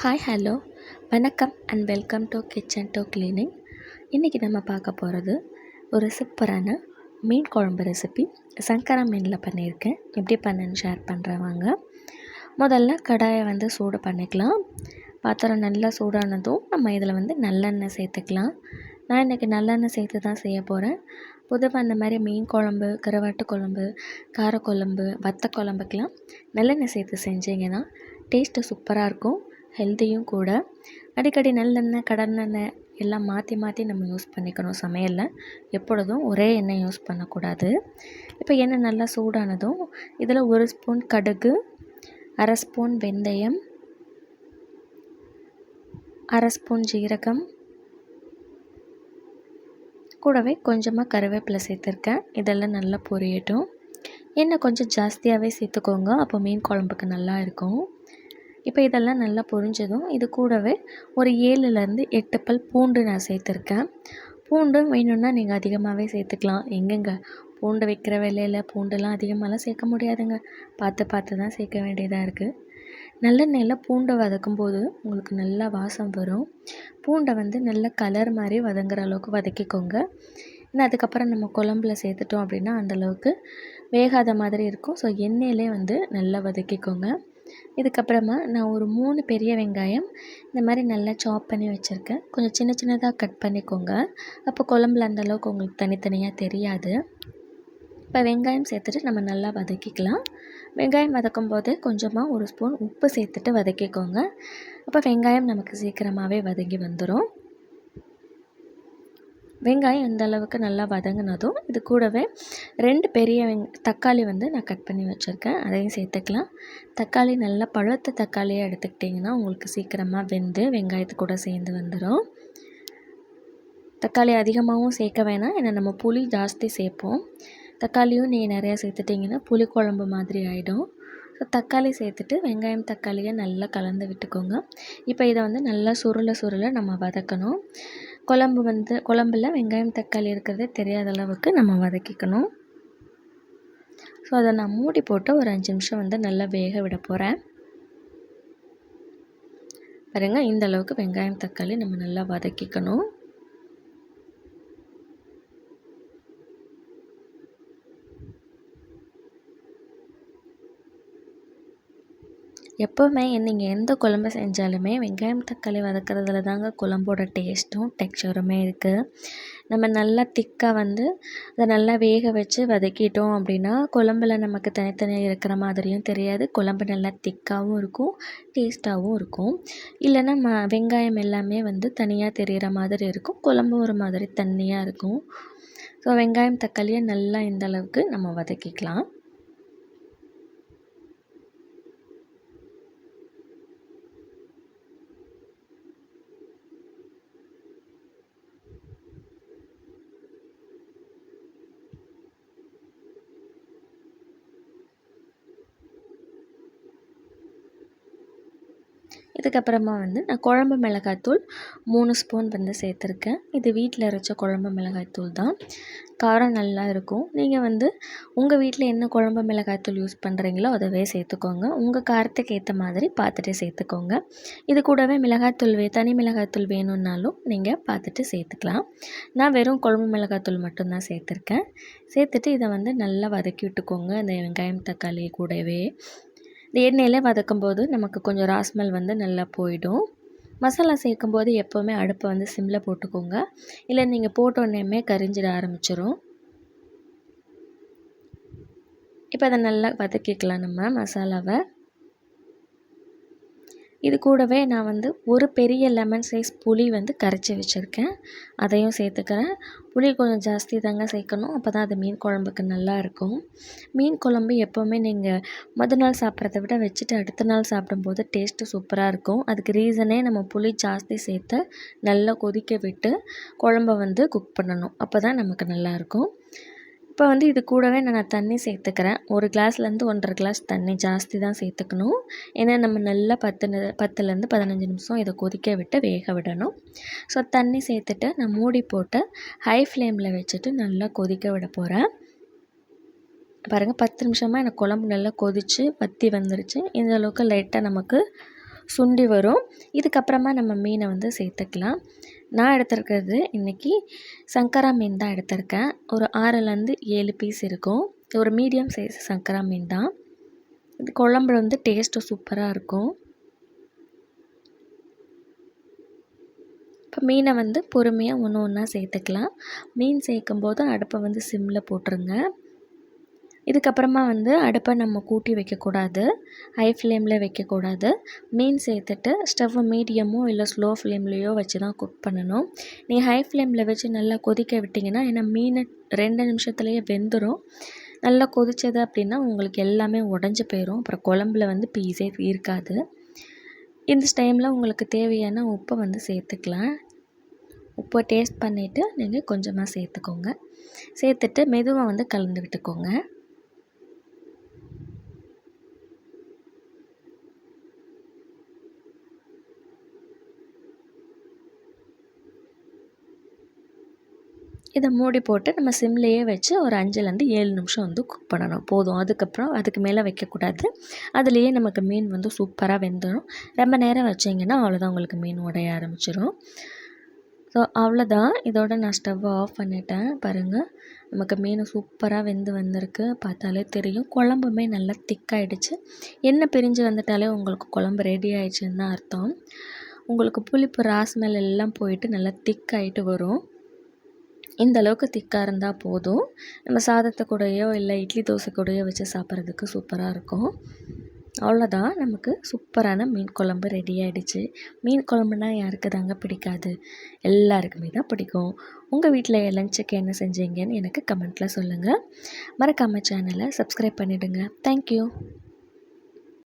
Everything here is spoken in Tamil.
ஹாய் ஹலோ வணக்கம் and welcome to kitchen to cleaning. இன்றைக்கி நம்ம பார்க்க போகிறது ஒரு சூப்பரான மீன் குழம்பு ரெசிபி. சங்கரா மீனில் பண்ணியிருக்கேன். எப்படி பண்ணேன்னு ஷேர் பண்ணுறேன் வாங்க. முதல்ல கடாயை சூடு பண்ணிக்கலாம். பாத்திரம் நல்லா சூடானதும் நம்ம இதில் நல்லெண்ணெய் சேர்த்துக்கலாம். நான் இன்றைக்கி நல்லெண்ணெய் சேர்த்து தான் செய்ய போகிறேன். பொதுவாக அந்த மாதிரி மீன் குழம்பு, கருவாட்டு குழம்பு, காரக்குழம்பு, வத்த குழம்புக்கெலாம் நல்லெண்ணெய் சேர்த்து செஞ்சிங்கன்னா டேஸ்ட்டு சூப்பராக இருக்கும், ஹெல்த்தியும் கூட. அடிக்கடி நல்லெண்ணெய், கடலெண்ணெய் எல்லாம் மாற்றி மாற்றி நம்ம யூஸ் பண்ணிக்கணும் சமையலில். எப்பொழுதும் ஒரே எண்ணெய் யூஸ் பண்ணக்கூடாது. இப்போ எண்ணெய் நல்லா சூடானதும் இதில் 1 ஸ்பூன் கடுகு, 1/2 ஸ்பூன் வெந்தயம், 1/2 ஸ்பூன் ஜீரகம், கூடவே கொஞ்சமாக கருவேப்பிலை சேர்த்துருக்கேன். இதெல்லாம் நல்லா பொரியட்டும். எண்ணெய் கொஞ்சம் ஜாஸ்தியாகவே சேர்த்துக்கோங்க, அப்போ மீன் குழம்புக்கு நல்லா இருக்கும். இப்போ இதெல்லாம் நல்லா பொரிஞ்சதும் இது கூடவே ஒரு 7லேருந்து 8 பல் பூண்டு நான் சேர்த்துருக்கேன். பூண்டு வேணும்னா நீங்கள் அதிகமாகவே சேர்த்துக்கலாம். எங்கெங்க பூண்டு வைக்கிற விலையில் பூண்டுலாம் அதிகமாகலாம் சேர்க்க முடியாதுங்க. பார்த்து பார்த்து தான் சேர்க்க வேண்டியதாக இருக்குது. நல்லெண்ணெயில் பூண்டை வதக்கும் போது உங்களுக்கு நல்லா வாசம் வரும். பூண்டை நல்ல கலர் மாதிரி வதங்குற அளவுக்கு வதக்கிக்கோங்க. ஏன்னா அதுக்கப்புறம் நம்ம குழம்புல சேர்த்துட்டோம் அப்படின்னா அந்தளவுக்கு வேகாத மாதிரி இருக்கும். ஸோ எண்ணெயிலே நல்லா வதக்கிக்கோங்க. இதுக்கப்புறமா நான் ஒரு 3 பெரிய வெங்காயம் இந்த மாதிரி நல்லா சாப் பண்ணி வச்சுருக்கேன். கொஞ்சம் சின்ன சின்னதாக கட் பண்ணிக்கோங்க, அப்போ குழம்புல அந்தளவுக்கு உங்களுக்கு தனித்தனியாக தெரியாது. இப்போ வெங்காயம் சேர்த்துட்டு நம்ம நல்லா வதக்கிக்கலாம். வெங்காயம் வதக்கும் போது கொஞ்சமாக 1 ஸ்பூன் உப்பு சேர்த்துட்டு வதக்கிக்கோங்க. அப்போ வெங்காயம் நமக்கு சீக்கிரமாகவே வதங்கி வந்துடும். வெங்காயம் இந்த அளவுக்கு நல்லா வதங்கினதும் இது கூடவே 2 பெரிய தக்காளி நான் கட் பண்ணி வச்சுருக்கேன், அதையும் சேர்த்துக்கலாம். தக்காளி நல்லா பழுத்த தக்காளியாக எடுத்துக்கிட்டிங்கன்னா உங்களுக்கு சீக்கிரமாக வெந்து வெங்காயத்து கூட சேர்ந்து வந்துடும். தக்காளி அதிகமாகவும் சேர்க்க வேணாம், ஏன்னா நம்ம புளி ஜாஸ்தி சேர்ப்போம். தக்காளியும் நீங்கள் நிறையா சேர்த்துட்டிங்கன்னா புளி குழம்பு மாதிரி ஆகிடும். ஸோ தக்காளி சேர்த்துட்டு வெங்காயம் தக்காளியை நல்லா கலந்து விட்டுக்கோங்க. இப்போ இதை நல்லா சுருள நம்ம வதக்கணும். குழம்புல வெங்காயம் தக்காளி இருக்கிறதே தெரியாத அளவுக்கு நம்ம வதக்கிக்கணும். ஸோ அதை நான் மூடி போட்டு ஒரு 5 நிமிஷம் நல்லா வேக விட போகிறேன். பாருங்கள், இந்த அளவுக்கு வெங்காயம் தக்காளி நம்ம நல்லா வதக்கிக்கணும். எப்போவுமே நீங்கள் எந்த குழம்பு செஞ்சாலுமே வெங்காயம் தக்காளி வதக்கிறதுல தாங்க குழம்போட டேஸ்ட்டும் டெக்ஸ்சருமே இருக்குது. நம்ம நல்லா திக்காக அதை நல்லா வேக வச்சு வதக்கிட்டோம் அப்படின்னா குழம்புல நமக்கு தனித்தனியாக இருக்கிற மாதிரியும் தெரியாது. குழம்பு நல்லா திக்காகவும் இருக்கும், டேஸ்ட்டாகவும் இருக்கும். இல்லைன்னா வெங்காயம் எல்லாமே தனியாக தெரிகிற மாதிரி இருக்கும், குழம்பு ஒரு மாதிரி தண்ணியாக இருக்கும். ஸோ வெங்காயம் தக்காளியை நல்லா இந்த அளவுக்கு நம்ம வதக்கிக்கலாம். இதுக்கப்புறமா நான் குழம்பு மிளகாய்த்தூள் 3 ஸ்பூன் சேர்த்துருக்கேன். இது வீட்டில் அரைச்ச குழம்பு மிளகாய்த்தூள் தான், காரம் நல்லா இருக்கும். நீங்கள் உங்கள் வீட்டில் என்ன குழம்பு மிளகாய்த்தூள் யூஸ் பண்ணுறீங்களோ அதவே சேர்த்துக்கோங்க. உங்கள் காரத்துக்கு ஏற்ற மாதிரி பார்த்துட்டு சேர்த்துக்கோங்க. இது கூடவே தனி மிளகாய்த்தூள் வேணும்னாலும் நீங்கள் பார்த்துட்டு சேர்த்துக்கலாம். நான் வெறும் குழம்பு மிளகாய்த்தூள் மட்டும்தான் சேர்த்துருக்கேன். சேர்த்துட்டு இதை நல்லா வதக்கி விட்டுக்கோங்க. இந்த வெங்காயம் தக்காளி கூடவே இந்த எண்ணெயில் வதக்கும்போது நமக்கு கொஞ்சம் ராஸ்மெல் நல்லா போயிடும். மசாலா சேர்க்கும்போது எப்போவுமே அடுப்பை சிம்மில் போட்டுக்கோங்க, இல்லை நீங்கள் போட்டோன்னே கரிஞ்சிட ஆரம்பிச்சிடும். இப்போ அதை நல்லா வதக்கிக்கலாம் நம்ம மசாலாவை. இது கூடவே நான் ஒரு பெரிய லெமன் சைஸ் புளி கரைச்சி வச்சுருக்கேன், அதையும் சேர்த்துக்கிறேன். புளி கொஞ்சம் ஜாஸ்தி தாங்க சேர்க்கணும், அப்போ தான் அது மீன் குழம்புக்கு நல்லாயிருக்கும். மீன் குழம்பு எப்போவுமே நீங்கள் மொதல் நாள் சாப்பிட்றத விட வச்சுட்டு அடுத்த நாள் சாப்பிடும்போது டேஸ்ட்டு சூப்பராக இருக்கும். அதுக்கு ரீசனே நம்ம புளி ஜாஸ்தி சேர்த்து நல்லா கொதிக்க விட்டு குழம்ப குக் பண்ணணும், அப்போ தான் நமக்கு நல்லாயிருக்கும். இப்போ இது கூடவே நான் தண்ணி சேர்த்துக்கிறேன். 1 கிளாஸ்லேருந்து 1.5 கிளாஸ் தண்ணி ஜாஸ்தி தான் சேர்த்துக்கணும். ஏன்னா நம்ம நல்லா 10லேருந்து 15 நிமிஷம் இதை கொதிக்க விட்டு வேக விடணும். ஸோ தண்ணி சேர்த்துட்டு நான் மூடி போட்டு ஹை ஃப்ளேமில் வச்சுட்டு நல்லா கொதிக்க விட போகிறேன். பாருங்கள், 10 நிமிஷமாக எனக்கு குழம்பு நல்லா கொதித்து வற்றி வந்துருச்சு. இந்த அளவுக்கு லைட்டாக நமக்கு சுண்டி வரும். இதுக்கப்புறமா நம்ம மீனை வந்து சேர்த்துக்கலாம். நான் எடுத்துருக்கிறது இன்றைக்கி சங்கரா மீன் தான் எடுத்திருக்கேன். ஒரு 6லேருந்து 7 பீஸ் இருக்கும். ஒரு மீடியம் சைஸ் சங்கரா மீன் தான். இது குழம்புல வந்து டேஸ்ட்டு சூப்பராக இருக்கும். இப்போ மீனை வந்து பொறுமையாக ஒன்று ஒன்றா சேர்த்துக்கலாம். மீன் சேர்க்கும்போது அடுப்பை வந்து சிம்மில் போட்டுருங்க. இதுக்கப்புறமா வந்து அடுப்பை நம்ம கூட்டி வைக்கக்கூடாது, ஹை ஃப்ளேமில் வைக்கக்கூடாது. மீன் சேர்த்துட்டு ஸ்டவ்வை மீடியமோ இல்லை ஸ்லோ ஃப்ளேம்லேயோ வச்சு தான் குக் பண்ணணும். நீங்கள் ஹை ஃப்ளேமில் வச்சு நல்லா கொதிக்க விட்டிங்கன்னா, ஏன்னா மீன் 2 நிமிஷத்துலேயே வெந்துடும். நல்லா கொதிச்சது அப்படின்னா உங்களுக்கு எல்லாமே உடஞ்சி போயிடும். அப்புறம் குழம்புல வந்து பீஸே இருக்காது. இந்த டைமில் உங்களுக்கு தேவையான உப்பை வந்து சேர்த்துக்கலாம். உப்பை டேஸ்ட் பண்ணிவிட்டு நீங்கள் கொஞ்சமாக சேர்த்துக்கோங்க. சேர்த்துட்டு மெதுவாக வந்து கலந்து விட்டுக்கோங்க. இதை மூடி போட்டு நம்ம சிம்லேயே வச்சு ஒரு 5லேருந்து 7 நிமிஷம் வந்து குக் பண்ணணும். போதும். அதுக்கப்புறம் அதுக்கு மேலே வைக்கக்கூடாது. அதுலேயே நமக்கு மீன் வந்து சூப்பராக வெந்துடும். ரொம்ப நேரம் வச்சிங்கன்னா அவ்வளோதான், உங்களுக்கு மீன் உடைய ஆரம்பிச்சிடும். ஸோ அவ்வளோதான். இதோட நான் ஸ்டவ்வை ஆஃப் பண்ணிட்டேன். பாருங்கள், நமக்கு மீன் சூப்பராக வெந்து வந்திருக்கு. பார்த்தாலே தெரியும். குழம்புமே நல்லா திக்காயிடுச்சு. எண்ணெய் பிரிஞ்சு வந்துட்டாலே உங்களுக்கு குழம்பு ரெடி ஆயிடுச்சுன்னு தான் அர்த்தம். உங்களுக்கு புளிப்பு ஸ்மெல் எல்லாம் போயிட்டு நல்லா திக்காயிட்டு வரும். இந்த அளவுக்கு திக்காக இருந்தால் போதும். நம்ம சாதத்தை கூடயோ இல்லை இட்லி தோசை கூடயோ வச்சு சாப்பிட்றதுக்கு சூப்பராக இருக்கும். அவ்வளோதான், நமக்கு சூப்பரான மீன் குழம்பு ரெடி ஆகிடுச்சு. மீன் குழம்புனா யாருக்கு தாங்க பிடிக்காது? எல்லாருக்குமே தான் பிடிக்கும். உங்கள் வீட்டில் லஞ்சுக்கு என்ன செஞ்சீங்கன்னு எனக்கு கமெண்ட்டில் சொல்லுங்கள். மறக்காமல் சேனலை சப்ஸ்கிரைப் பண்ணிவிடுங்க. தேங்க்யூ.